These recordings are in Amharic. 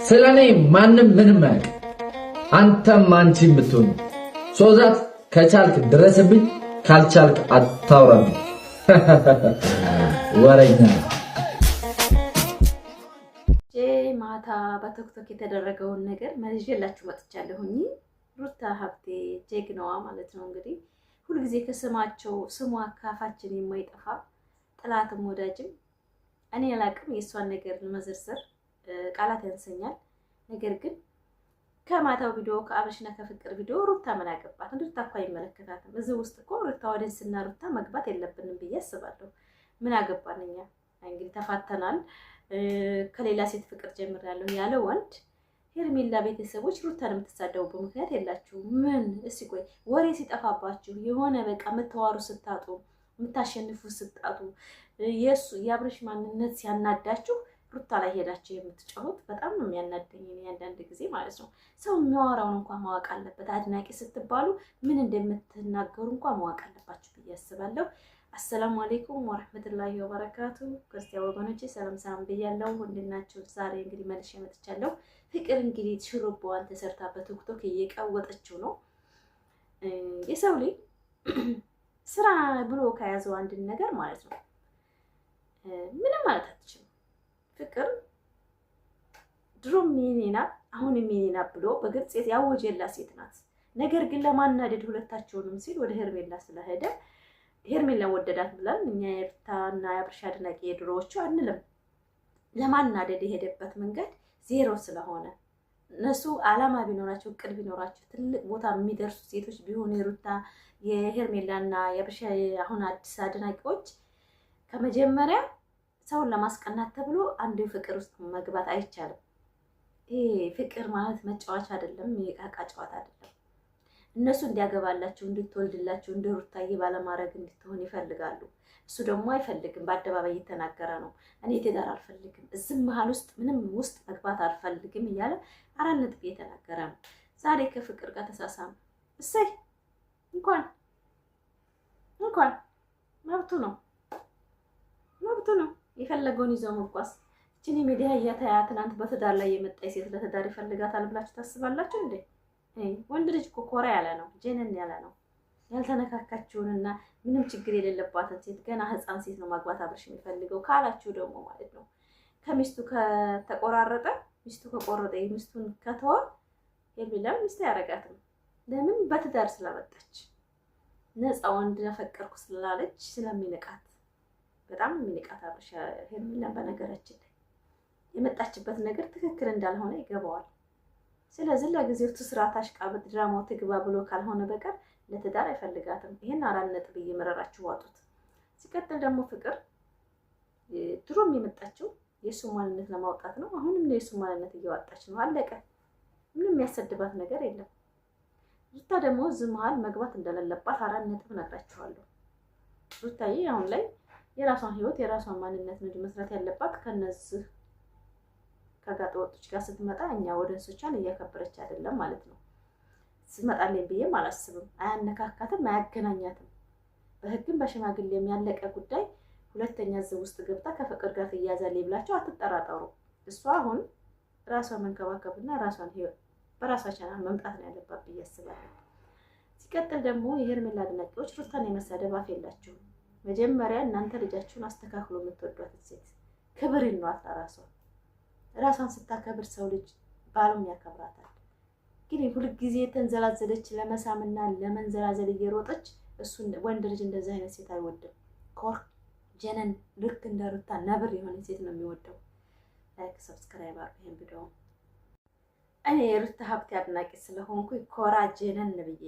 ስለኔ ማንም ምንም አያውቅ። አንተም አንቺም ብትሆኑ ሶዛት ከቻልክ ድረስብኝ፣ ካልቻልክ አታውራብኝ። ወረኛ ማታ በቲክቶክ የተደረገውን ነገር መልሼላችሁ መጥቻለሁኝ። ሩታ ሀብቴ ጀግናዋ ማለት ነው። እንግዲህ ሁልጊዜ ከስማቸው ስሟ ካፋችን የማይጠፋ ጥላትም ወዳጅም እኔ አላቅም። የእሷን ነገር ለመዘርዘር ቃላት ያንሰኛል። ነገር ግን ከማታው ቪዲዮ ከአብርሽና ከፍቅር ቪዲዮ ሩታ ምን አገባት? ሩታ እኮ አይመለከታትም። እዚህ ውስጥ እኮ ሩታ ወደንስና ሩታ መግባት የለብንም ብዬ አስባለሁ። ምን አገባን እኛ? እንግዲህ ተፋተናል። ከሌላ ሴት ፍቅር ጀምራለሁ ያለ ወንድ ሄርሜላ ቤተሰቦች ሩታን የምትሳደቡ በምክንያት የላችሁ። ምን እስኪ ቆይ ወሬ ሲጠፋባችሁ የሆነ በቃ የምትዋሩ ስታጡ የምታሸንፉ ስጣጡ የሱ የአብርሽ ማንነት ሲያናዳችሁ ሩታ ላይ ሄዳችሁ የምትጮሁት በጣም ነው የሚያናደኝ። አንዳንድ ጊዜ ማለት ነው ሰው የሚያወራውን እንኳን ማወቅ አለበት። አድናቂ ስትባሉ ምን እንደምትናገሩ እንኳን ማወቅ አለባችሁ ብዬ አስባለሁ። አሰላሙ አለይኩም ወራህመቱላሂ ወበረካቱ። ክርስቲያን ወገኖቼ ሰላም ሰላም ብያለሁ። እንድናችሁ ዛሬ እንግዲህ መልሼ መጥቻለሁ። ፍቅር እንግዲህ ሽሩባዋን ተሰርታ በቲክቶክ እየቀወጠችው ነው። የሰው ልጅ ስራ ብሎ ከያዘው አንድን ነገር ማለት ነው ምንም ማለት አትችልም። ፍቅር ድሮም የኔና አሁንም የኔና ብሎ በግልጽ ያወጀላት ሴት ናት። ነገር ግን ለማናደድ ሁለታቸውንም ሲል ወደ ሄርሜላ ስለሄደ ሄርሜላ ወደዳት ብለን እኛ የሩታና የአብርሽ አድናቂ የድሮዎቹ አንልም። ለማናደድ የሄደበት መንገድ ዜሮ ስለሆነ እነሱ አላማ ቢኖራቸው እቅድ ቢኖራቸው ትልቅ ቦታ የሚደርሱ ሴቶች ቢሆኑ የሩታ የሄርሜላና የአብርሽ አሁን አዲስ አድናቂዎች ከመጀመሪያ ሰውን ለማስቀናት ተብሎ አንድ ፍቅር ውስጥ መግባት አይቻልም። ይሄ ፍቅር ማለት መጫወቻ አይደለም፣ የቃቃ ጨዋታ አይደለም። እነሱ እንዲያገባላቸው እንድትወልድላቸው እንደ ሩታዬ ባለማድረግ እንድትሆን ይፈልጋሉ። እሱ ደግሞ አይፈልግም። በአደባባይ እየተናገረ ነው። እኔ ትዳር አልፈልግም፣ እዚህ መሀል ውስጥ ምንም ውስጥ መግባት አልፈልግም እያለ አራት ነጥብ እየተናገረ ነው። ዛሬ ከፍቅር ጋር ተሳሳሙ። እሰይ እንኳን መብቱ ነው የፈለገውን ይዘው መጓዝ። እቺ ሚዲያ እያታያ ትናንት በትዳር ላይ የመጣች ሴት ለትዳር ይፈልጋታል ብላችሁ ታስባላችሁ እንዴ? ወንድ ልጅ እኮ ኮራ ያለ ነው፣ ጀነን ያለ ነው። ያልተነካካችውንና ምንም ችግር የሌለባትን ሴት ገና ህፃን ሴት ነው ማግባት አብርሽ የሚፈልገው ካላችሁ ደግሞ ማለት ነው ከሚስቱ ከተቆራረጠ ሚስቱ ከቆረጠ ሚስቱን ከተወ ሄርሜላ ሚስት ያረጋትም። ለምን? በትዳር ስላመጣች ነፃ ወንድ ያፈቀርኩ ስላለች ስለሚንቃት፣ በጣም የሚንቃት አብርሽ ሄርሜላ። በነገራችን ላይ የመጣችበት ነገር ትክክል እንዳልሆነ ይገባዋል። ስለዚህ ለጊዜው ትስራ ታሽቃብጥ ድራማው ትግባ ብሎ ካልሆነ በቀር ለትዳር አይፈልጋትም። ይሄን አራት ነጥብ እየመረራችሁ ዋጡት። ሲቀጥል ደግሞ ፍቅር ድሮም የመጣችው የሱ ማንነት ለማውጣት ነው። አሁንም የሱ ማንነት እያወጣች ነው። አለቀ። ምንም የሚያሰድባት ነገር የለም። ሩታ ደግሞ እዚህ መሀል መግባት እንደሌለባት አራት ነጥብ ነግራችኋለሁ። ሩታዬ አሁን ላይ የራሷን ህይወት የራሷን ማንነት ነው መስራት ያለባት። ከነዚህ ከጋጠ ወጦች ጋር ስትመጣ እኛ ወደንሶቿን እያከበረች አይደለም ማለት ነው። ስመጣልኝ ብዬም አላስብም። አያነካካትም፣ አያገናኛትም። በህግም በሽማግሌም ያለቀ ጉዳይ ሁለተኛ እዚህ ውስጥ ገብታ ከፍቅር ጋር ትያዛለች ብላችሁ አትጠራጠሩ። እሷ አሁን ራሷን መንከባከብና ራሷን ህይወት በራሷ ቻናል መምጣት ነው ያለባት ብዬ አስባለሁ። ሲቀጥል ደግሞ የሄርሜላ አድናቂዎች ሩታን የመሳደብ አፍ የላችሁም። መጀመሪያ እናንተ ልጃችሁን አስተካክሎ የምትወዷት ሴት ክብር ይኗት ራሷን ስታከብር ሰው ልጅ ባሉም ያከብራታል። ግን ሁልጊዜ ተንዘላዘለች ለመሳምና ለመንዘላዘል እየሮጠች እሱን ወንድ ልጅ እንደዚህ አይነት ሴት አይወድም። ኮር ጀነን ልክ እንደ ሩታ ነብር የሆነ ሴት ነው የሚወደው። ላይክ ሰብስክራይብ አድርጉ ይሄን ቪዲዮ። እኔ የሩታ ሀብቴ አድናቂ ስለሆንኩ ኮራ ጀነን ብዬ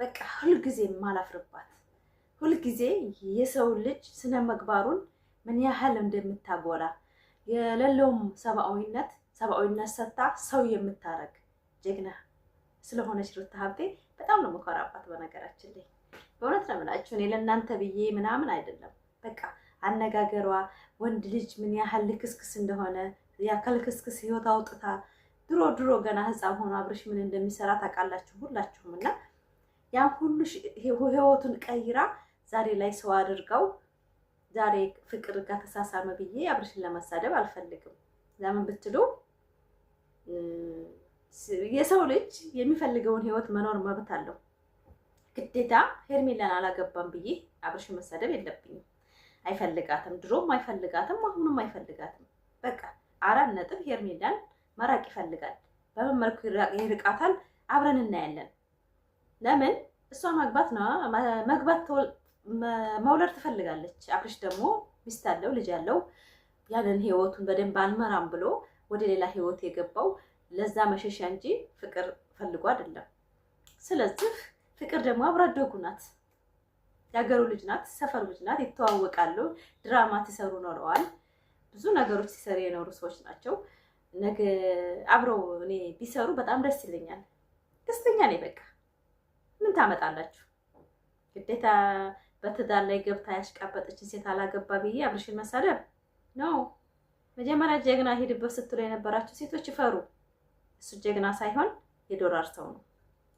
በቃ ሁልጊዜ ማላፍርባት፣ ሁልጊዜ የሰው ልጅ ስነ ምግባሩን ምን ያህል እንደምታጎላ የሌለውም ሰብአዊነት ሰጥታ ሰው የምታረግ ጀግና ስለሆነች ሩታ ሀብቴ በጣም ነው መኮራባት። በነገራችን ላይ በእውነት ነው የምላችሁ፣ እኔ ለእናንተ ብዬ ምናምን አይደለም። በቃ አነጋገሯ ወንድ ልጅ ምን ያህል ልክስክስ እንደሆነ ያ ከልክስክስ ህይወት አውጥታ ድሮ ገና ህፃን ሆኖ አብርሽ ምን እንደሚሰራ ታውቃላችሁ ሁላችሁም። እና ያን ሁሉ ህይወቱን ቀይራ ዛሬ ላይ ሰው አድርጋው ዛሬ ፍቅር ጋር ተሳሳመ ብዬ አብርሽን ለማሳደብ አልፈልግም። ለምን ብትሉ የሰው ልጅ የሚፈልገውን ህይወት መኖር መብት አለው። ግዴታ ሄርሜላን አላገባም ብዬ አብርሽን መሰደብ የለብኝም። አይፈልጋትም፣ ድሮም አይፈልጋትም፣ አሁንም አይፈልጋትም። በቃ 4 ነጥብ። ሄርሜላን መራቅ ይፈልጋል። በምን መልኩ ይርቃታል? አብረን እናያለን። ለምን እሷ መውለድ ትፈልጋለች። አብርሽ ደግሞ ሚስት አለው፣ ልጅ አለው። ያንን ህይወቱን በደንብ አልመራም ብሎ ወደ ሌላ ህይወት የገባው ለዛ መሸሻ እንጂ ፍቅር ፈልጎ አይደለም። ስለዚህ ፍቅር ደግሞ አብራ አደጉ ናት፣ ያገሩ ልጅ ናት፣ ሰፈሩ ልጅ ናት። ይተዋወቃሉ፣ ድራማ ሲሰሩ ኖረዋል። ብዙ ነገሮች ሲሰሩ የኖሩ ሰዎች ናቸው። ነገ አብረው እኔ ቢሰሩ በጣም ደስ ይለኛል። ደስተኛ ነኝ። በቃ ምን ታመጣላችሁ? ግዴታ በትዳር ላይ ገብታ ያሽቃበጠችን ሴት አላገባ ብዬ አብርሽን መሳደብ ነው። መጀመሪያ ጀግና ሄድበት ስትሉ የነበራችሁ ሴቶች ይፈሩ። እሱ ጀግና ሳይሆን የዶላር ሰው ነው።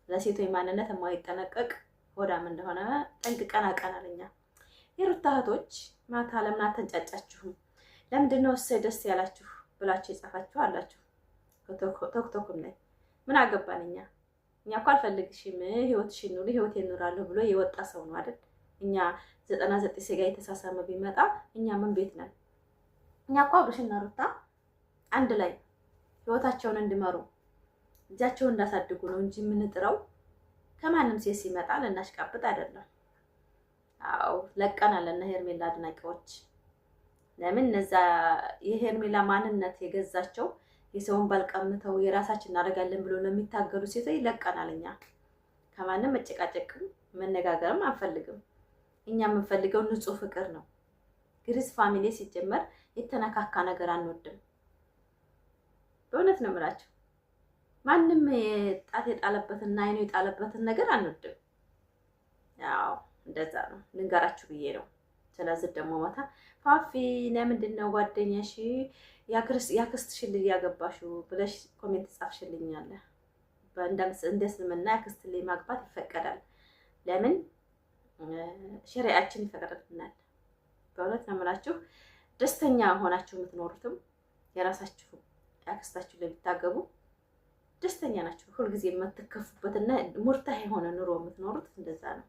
ለሴቶች ማንነት የማይጠነቀቅ ሆዳም እንደሆነ ጠንቅቀን አውቀናል እኛ። የሩታ እህቶች ማታ ለምን አተንጫጫችሁም? ለምንድነው እሰይ ደስ ያላችሁ ብላችሁ የጻፋችሁ አላችሁ። ቶክቶክም ላይ ምን አገባን እኛ እኮ አልፈልግሽም፣ ህይወትሽን ኑሪ፣ ህይወቴን እኖራለሁ ብሎ የወጣ ሰው ነው አይደል? እኛ 99 ሴጋ የተሳሳመ ቢመጣ እኛ ምን ቤት ነን? እኛ እኮ አብርሽና ሩታ አንድ ላይ ህይወታቸውን እንዲመሩ እጃቸውን እንዳሳድጉ ነው እንጂ የምንጥረው ከማንም ሴት ሲመጣ ልናሽቃብጥ አይደለም። አዎ ለቀናል እና ሄርሜላ አድናቂዎች። ለምን እነዛ የሄርሜላ ማንነት የገዛቸው የሰውን ባልቀምተው የራሳችን እናደርጋለን ብሎ ለሚታገሉ ሴቶች ይለቀናል። እኛ ከማንም መጨቃጨቅም መነጋገርም አንፈልግም። እኛ የምንፈልገው ንጹህ ፍቅር ነው። ግሪስ ፋሚሊ ሲጀመር የተነካካ ነገር አንወድም። በእውነት ነው የምላቸው። ማንም ጣት የጣለበትና አይኑ የጣለበትን ነገር አንወድም። ያው እንደዛ ነው ልንገራችሁ ብዬ ነው። ስለዚህ ደግሞ ማታ ፋፊ ለምንድን ነው ጓደኛሽ ያክስትሽን ልጅ ያገባሽው ብለሽ ኮሜንት ጻፍሽልኛል። እንደ እስልምና ያክስት ልጅ ማግባት ይፈቀዳል። ለምን ሸሪዓችን ይፈቅድልናል። በእውነት ነው የምላችሁ። ደስተኛ ሆናችሁ የምትኖሩትም የራሳችሁ ያክስታችሁ ላይ ብታገቡ ደስተኛ ናችሁ። ሁልጊዜ የምትከፉበትና ሙርታህ የሆነ ኑሮ የምትኖሩት እንደዛ ነው።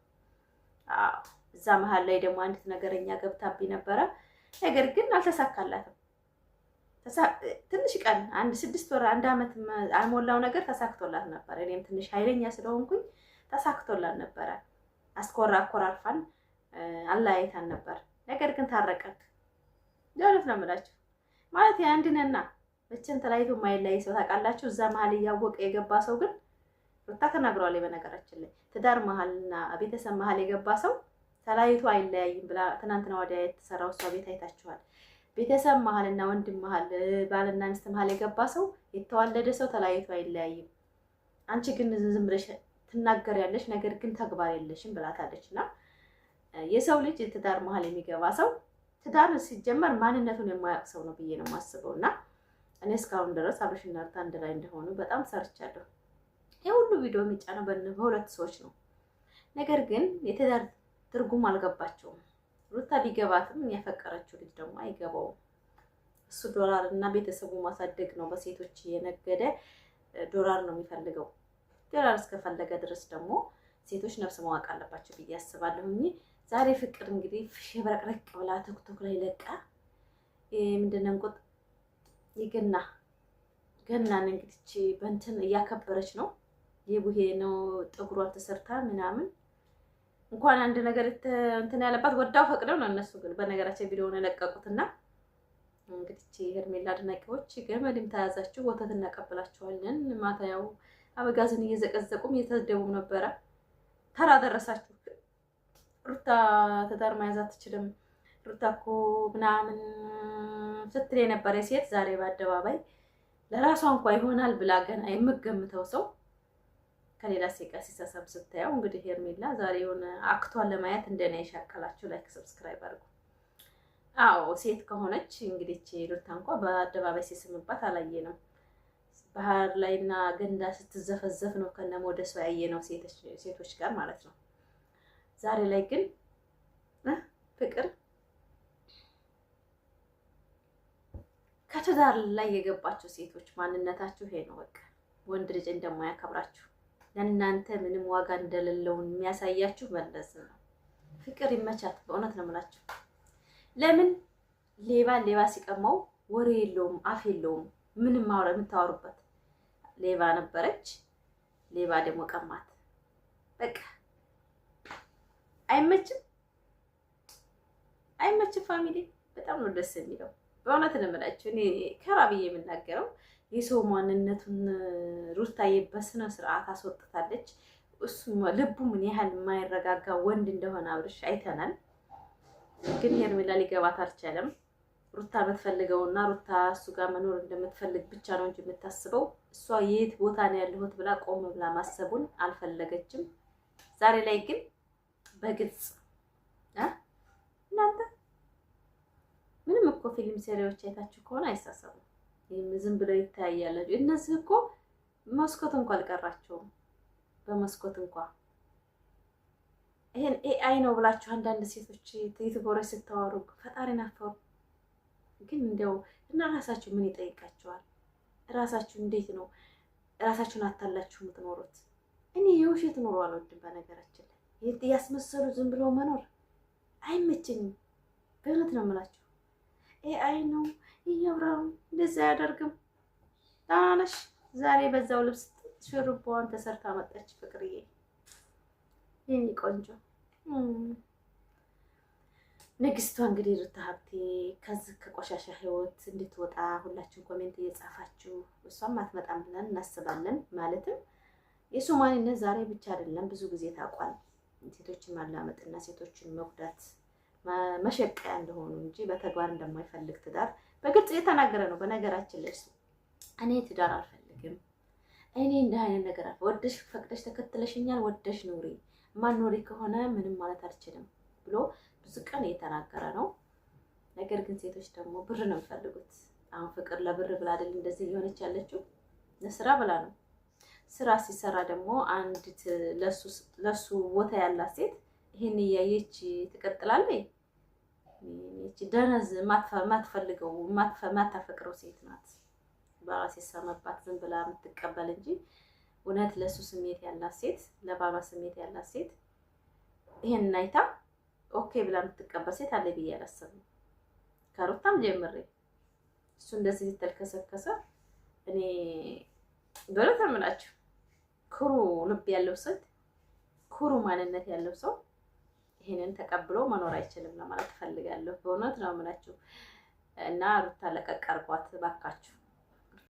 አዎ እዛ መሀል ላይ ደግሞ አንዲት ነገረኛ ገብታብኝ ነበረ። ነገር ግን አልተሳካላትም። ትንሽ ቀን 6 ወር 1 ዓመት አልሞላው ነገር ተሳክቶላት ነበር። እኔም ትንሽ ኃይለኛ ስለሆንኩኝ ተሳክቶላት ነበረ። አኮራርፋን አለያይታን ነበር። ነገር ግን ታረቀን። ለእውነት ነው የምላችሁ። ማለት ያንድነና እችን ተለያይቶ የማይለያይ ሰው ታውቃላችሁ። እዛ መሀል እያወቀ የገባ ሰው ግን ሩታ ተናግረዋል። በነገራችን ላይ ትዳር መሀልና ቤተሰብ መሀል የገባ ሰው ተለያይቶ አይለያይም ብላ ትናንትና ወዲያ የተሰራው እሷ ቤት አይታችኋል። ቤተሰብ መሀልና ወንድም መሀል ባልና ሚስት መሀል የገባ ሰው የተዋለደ ሰው ተለያይቶ አይለያይም። አንቺ ግን ዝም ብለሽ ትናገሪያለሽ፣ ነገር ግን ተግባር የለሽም ብላታለች። እና የሰው ልጅ ትዳር መሀል የሚገባ ሰው ትዳር ሲጀመር ማንነቱን የማያውቅ ሰው ነው ብዬ ነው የማስበው። እና እኔ እስካሁን ድረስ አብርሽና ሩታ አንድ ላይ እንደሆኑ በጣም ሰርቻለሁ። የሁሉ ቪዲዮ የሚጫነው በሁለት ሰዎች ነው። ነገር ግን የትዳር ትርጉም አልገባቸውም። ሩታ ቢገባትም ያፈቀረችው ልጅ ደግሞ አይገባውም። እሱ ዶላር እና ቤተሰቡ ማሳደግ ነው። በሴቶች የነገደ ዶላር ነው የሚፈልገው። ዶላር እስከፈለገ ድረስ ደግሞ ሴቶች ነፍስ ማወቅ አለባቸው ብዬ አስባለሁ። ዛሬ ፍቅር እንግዲህ ሸብረቅረቅ ብላ ቲክቶክ ላይ ለቃ ምንድነው እንቁጥ ገናን እንግዲህ በእንትን እያከበረች ነው። የቡሄ ነው ጥጉሯን ተሰርታ ምናምን እንኳን አንድ ነገር እንትን ያለባት ወዳው ፈቅደው ነው እነሱ። ግን በነገራችን ቪዲዮውን የለቀቁትና እንግዲህ ሄርሜላ አድናቂዎች ገመድም ተያዛችሁ ወተት እናቀበላችኋለን። ማታ ያው አበጋዝን እየዘቀዘቁም እየተደቡም ነበረ። ተራ ደረሳችሁ። ሩታ ትዳር መያዝ አትችልም፣ ሩታ እኮ ምናምን ስትል የነበረ ሴት ዛሬ በአደባባይ ለራሷ እንኳን ይሆናል ብላ ገና የምገምተው ሰው ከሌላ ሴት ጋር ሲሳሳብ ስታየው እንግዲህ ሄርሜላ ዛሬ የሆነ አክቷን ለማየት እንደኔ ያሻከላችሁ ላይክ ሰብስክራይብ አድርጉ። አዎ ሴት ከሆነች እንግዲህ ሩታ እንኳን በአደባባይ ሲስምባት አላየንም። ባህር ላይና ገንዳ ስትዘፈዘፍ ነው ከነሞደሷ ያየነው ሴቶች ጋር ማለት ነው። ዛሬ ላይ ግን ፍቅር ከትዳር ላይ የገባችሁ ሴቶች ማንነታችሁ ይሄ ነው። በቃ ወንድ ልጅ እንደማያከብራችሁ ለእናንተ ምንም ዋጋ እንደሌለውን የሚያሳያችሁ መለስ ነው። ፍቅር ይመቻት። በእውነት ነው የምላችሁ። ለምን ሌባ ሲቀማው ወሬ የለውም፣ አፍ የለውም፣ ምንም የምታወሩበት። ሌባ ነበረች፣ ሌባ ደግሞ ቀማት። በቃ አይመችም፣ አይመችም። ፋሚሊ በጣም ነው ደስ የሚለው። በእውነት ነው የምላችሁ። እኔ ከራብዬ የምናገረው የሰው ማንነቱን ሩታዬ በስነ ስርዓት አስወጥታለች። እሱ ልቡ ምን ያህል የማይረጋጋ ወንድ እንደሆነ አብርሽ አይተናል። ግን ሄርሜላ ሊገባት አልቻለም። ሩታ የምትፈልገውና ሩታ እሱ ጋር መኖር እንደምትፈልግ ብቻ ነው እንጂ የምታስበው እሷ የት ቦታ ነው ያለሁት ብላ ቆም ብላ ማሰቡን አልፈለገችም። ዛሬ ላይ ግን በግልጽ እናንተ ምንም እኮ ፊልም ሴሪዎች አይታችሁ ከሆነ አይሳሰቡም። ዝም ብለው ይታያሉ። እነዚህ እኮ መስኮት እንኳን አልቀራቸውም። በመስኮት እንኳን ይሄን ኤአይ ነው ብላችሁ አንዳንድ ሴቶች ዩቲዩበሮች ስታወሩ ፈጣሪን አፈሩ። ግን እንደው እና ራሳችሁ ምን ይጠይቃችኋል? ራሳችሁ እንዴት ነው ራሳችሁን አታላችሁ የምትኖሩት? እኔ የውሸት ኑሮ አልወድም። በነገራችን ላይ ያስመሰሉ ዝም ብሎ መኖር አይመቸኝም። በእውነት ነው የምላችሁ። ኤአይ ነው ይያብራው እንደዛ አያደርግም። ታናሽ ዛሬ በዛው ልብስ ሽሩባዋን ተሰርታ መጣች ፍቅርዬ፣ የኔ ቆንጆ ንግስቷ። እንግዲህ ሩታ ሀብቴ ከዚህ ከቆሻሻ ህይወት እንድትወጣ ሁላችሁም ኮሜንት እየጻፋችሁ እሷም አትመጣም ብለን እናስባለን። ማለትም የሱ ማንነት ዛሬ ብቻ አይደለም፣ ብዙ ጊዜ ታውቋል። ሴቶችን ማላመጥና ሴቶችን መጉዳት መሸቀያ እንደሆኑ እንጂ በተግባር እንደማይፈልግ ትዳር በግልጽ የተናገረ ነው። በነገራችን ላይ እኔ ትዳር አልፈልግም፣ እኔ እንደ አይነት ነገር ወደሽ ፈቅደሽ ተከትለሽኛል፣ ወደሽ ኑሪ፣ ማንኖሪ ከሆነ ምንም ማለት አልችልም ብሎ ብዙ ቀን የተናገረ ነው። ነገር ግን ሴቶች ደግሞ ብር ነው የሚፈልጉት። አሁን ፍቅር ለብር ብላ አይደል እንደዚህ ሊሆነች ያለችው፣ ለስራ ብላ ነው። ስራ ሲሰራ ደግሞ አንዲት ለሱ ቦታ ያላት ሴት ይሄን እያየች ትቀጥላለች። እቺ ደነዝ ማትፈልገው ማታፈቅረው ሴት ናት። በራስ የሰመባት ዝም ብላ የምትቀበል እንጂ እውነት ለሱ ስሜት ያላት ሴት፣ ለባሏ ስሜት ያላት ሴት ይሄን አይታ ኦኬ ብላ የምትቀበል ሴት አለ ብዬ አላሰብም። ከሩታም ጀምሬ እሱ እንደዚህ ተልከሰከሰ። እኔ በረት አምላችሁ ኩሩ ልብ ያለው ሰው፣ ኩሩ ማንነት ያለው ሰው ይሄንን ተቀብሎ መኖር አይችልም ለማለት ፈልጋለሁ። በእውነት ነው የምላችሁ። እና ሩታ ለቀቅ አድርጓት ባካችሁ።